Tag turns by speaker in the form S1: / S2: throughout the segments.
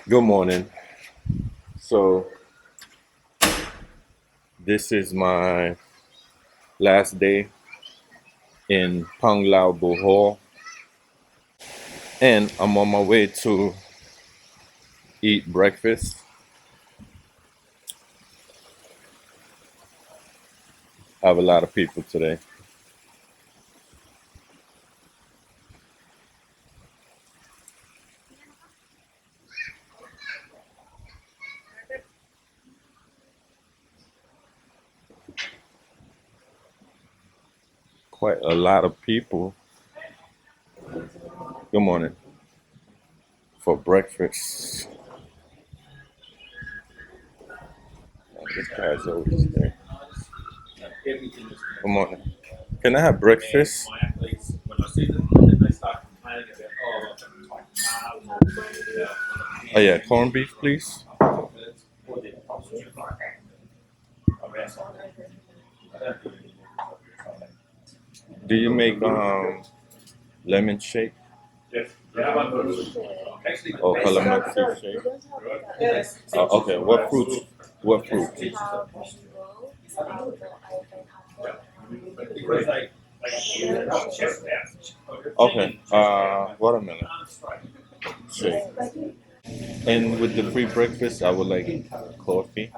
S1: Good morning. So, this is my last day in Panglao, Bohol, and I'm on my way to eat breakfast. I have a lot of people today. Quite a lot of people. Good morning. For breakfast. This guy's always there. Good morning. Can I have breakfast? Oh yeah, corned beef, please. Do you make lemon shake or calamari shake? Okay. What fruits? What fruits? Okay. Watermelon shake. And with the free breakfast, I would like coffee.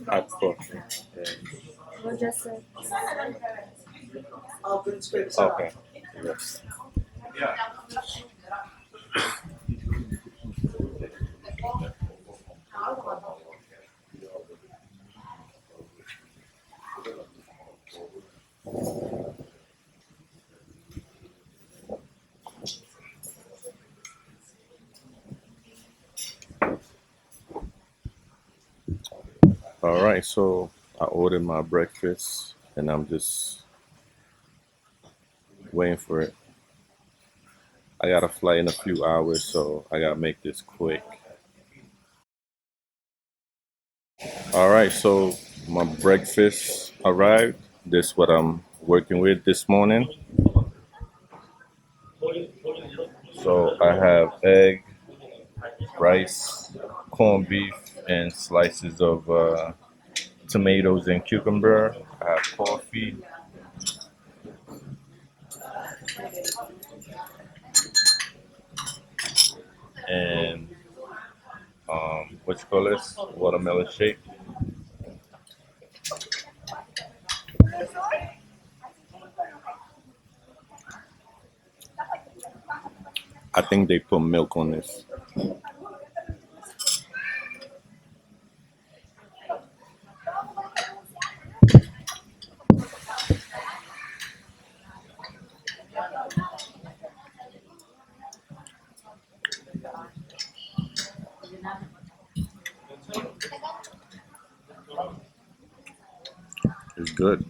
S1: Hot coffee. Okay. Yes. All right. So I ordered my breakfast, and I'm just waiting for it. I got a flight in a few hours, so I gotta make this quick. All right. So my breakfast arrived. This is what I'm working with this morning. So I have egg, rice, corned beef, and slices of tomatoes and cucumber. I have coffee, and what you call this? Watermelon shake. I think they put milk on this. It's good.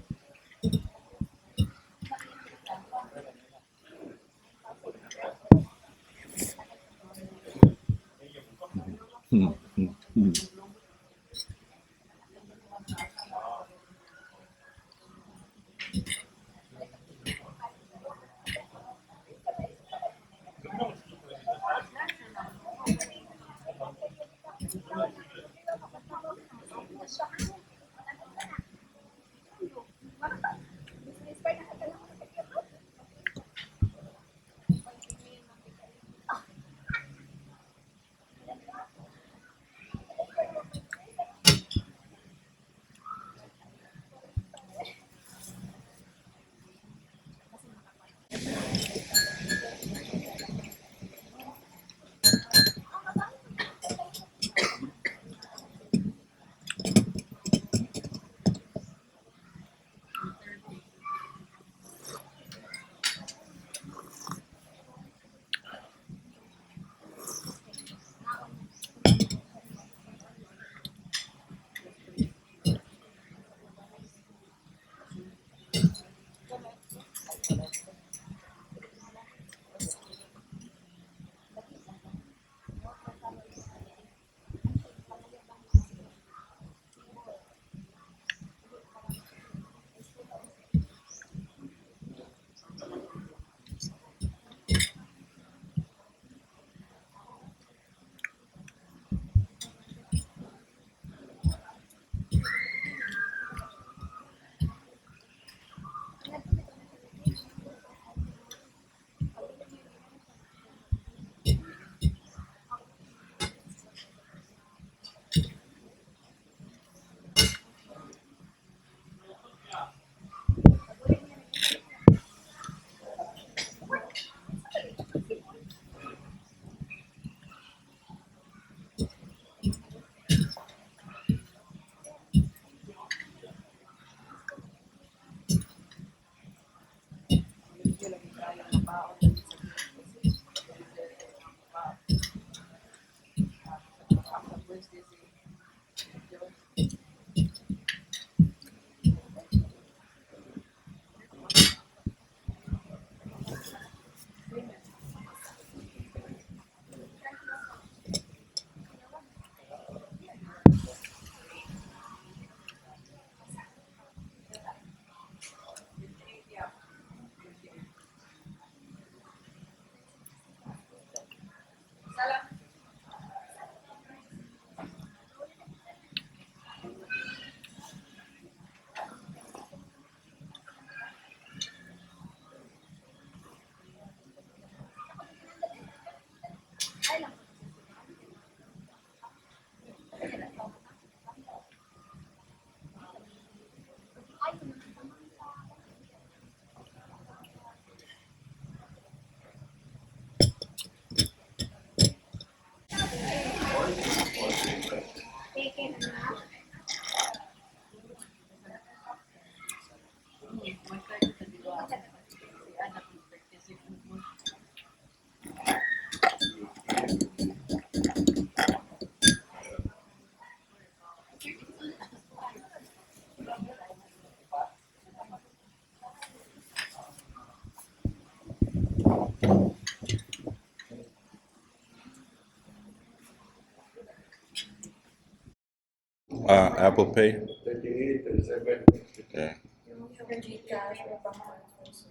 S1: Apple Pay.
S2: 38, 37.
S1: Yeah.
S3: Gcash or bank transfer.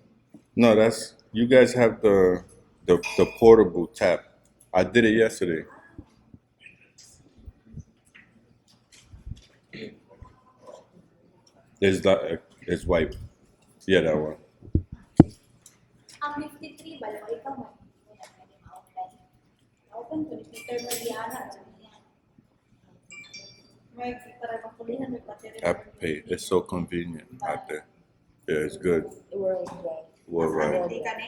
S1: No, that's you guys have the portable tap. I did it yesterday. It's white. Yeah, that one.
S3: Ang 53 ba? Yung ikaw mo. Wala na yung outline. Open to ni Peter Mariana. May para makulihan may battery.
S1: Apple Pay. It's so convenient out there. Yeah, it's good.
S4: Worldwide.
S1: Worldwide.
S3: Hindi ka ni.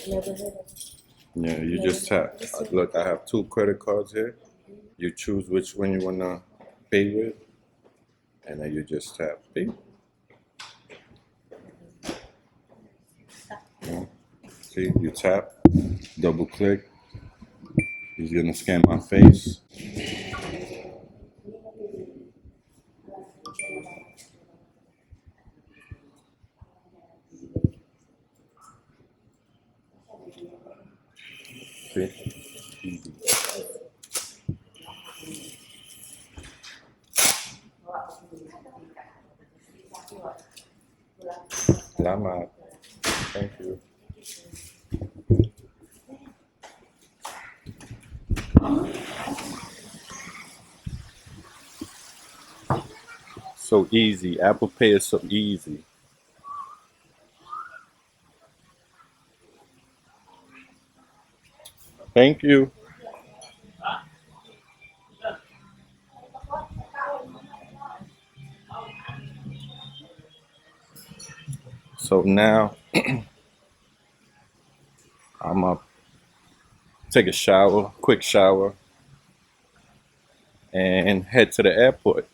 S4: Never heard of it.
S1: Yeah, you just tap. Look, I have 2 credit cards here. You choose which one you wanna pay with, and then you just tap. Pay. Yeah. See, you tap, double click. He's gonna scan my face. See? Easy. Salamat. Thank you. So easy. Apple Pay is so easy. Thank you. So now I'm up, take a shower, quick shower, and head to the airport.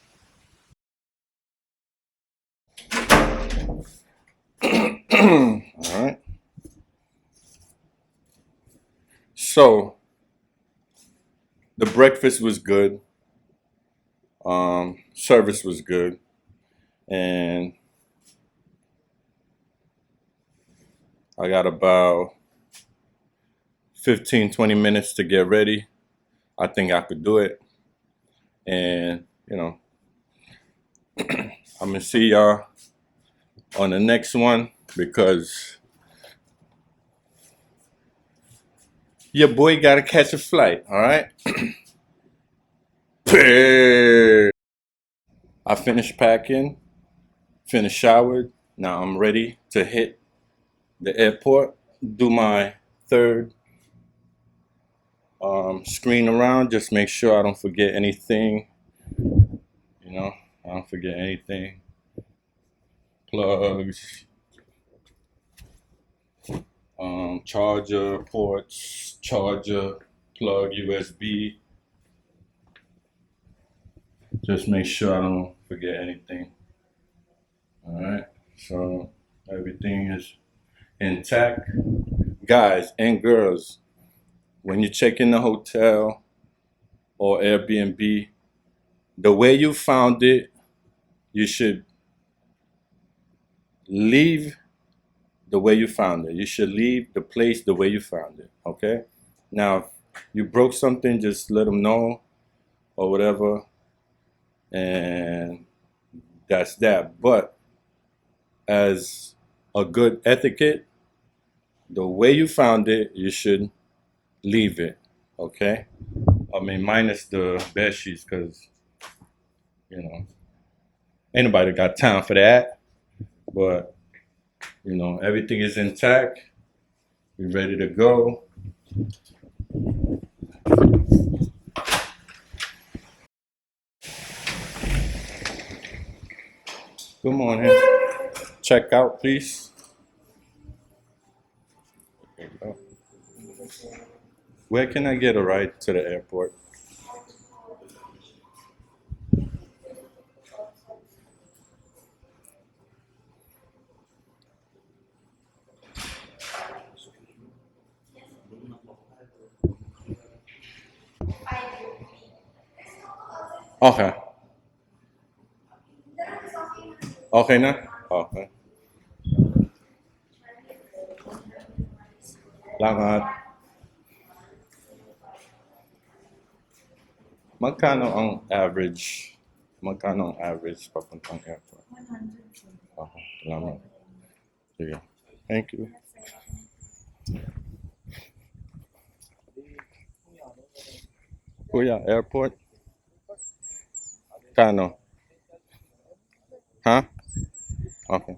S1: All right. So the breakfast was good. Service was good, and I got about 15-20 minutes to get ready. I think I could do it, and I'm gonna see y'all on the next one because your boy gotta catch a flight. All right. I finished packing, finished showered. Now I'm ready to hit the airport, do my third screen around, just make sure I don't forget anything. I don't forget anything. Plugs, charger ports, charger, plug, USB. Just make sure I don't forget anything. All right, so everything is intact. Guys and girls, when you check in the hotel or Airbnb, the way you found it, you should leave the way you found it. You should leave the place the way you found it, okay? Now, if you broke something, just let them know or whatever, and that's that. But as a good etiquette, the way you found it, you should leave it, okay? I mean, minus the bed sheets, because, ain't nobody got time for that. But, everything is intact. We're ready to go. Good morning. Check out, please. There you go. Where can I get a ride to the airport? Okay. Okay na? Okay. Salamat. Magkano ang average? Magkano ang average papuntang airport?
S3: 100.
S1: Okay, salamat. Sige. Thank you. Kuya, airport? Kano? Ha? Okay.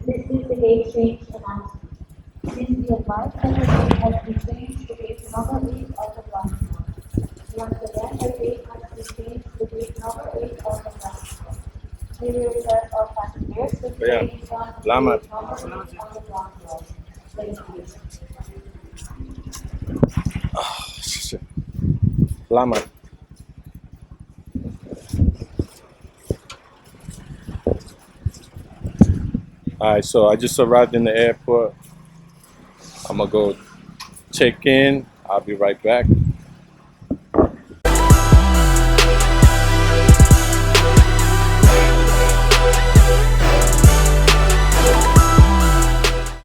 S3: This is the gate change announcement. Please be advised that the gate has been changed to gate number 8 of the platform. Once again, the gate has been changed to gate number 8 of the platform. We will request all passengers to
S1: Kaya,
S3: stay on
S1: salamat.
S3: gate number 8 of the platform. Thank you.
S1: Salamat. Alright, so I just arrived in the airport. I'm gonna go check in. I'll be right back.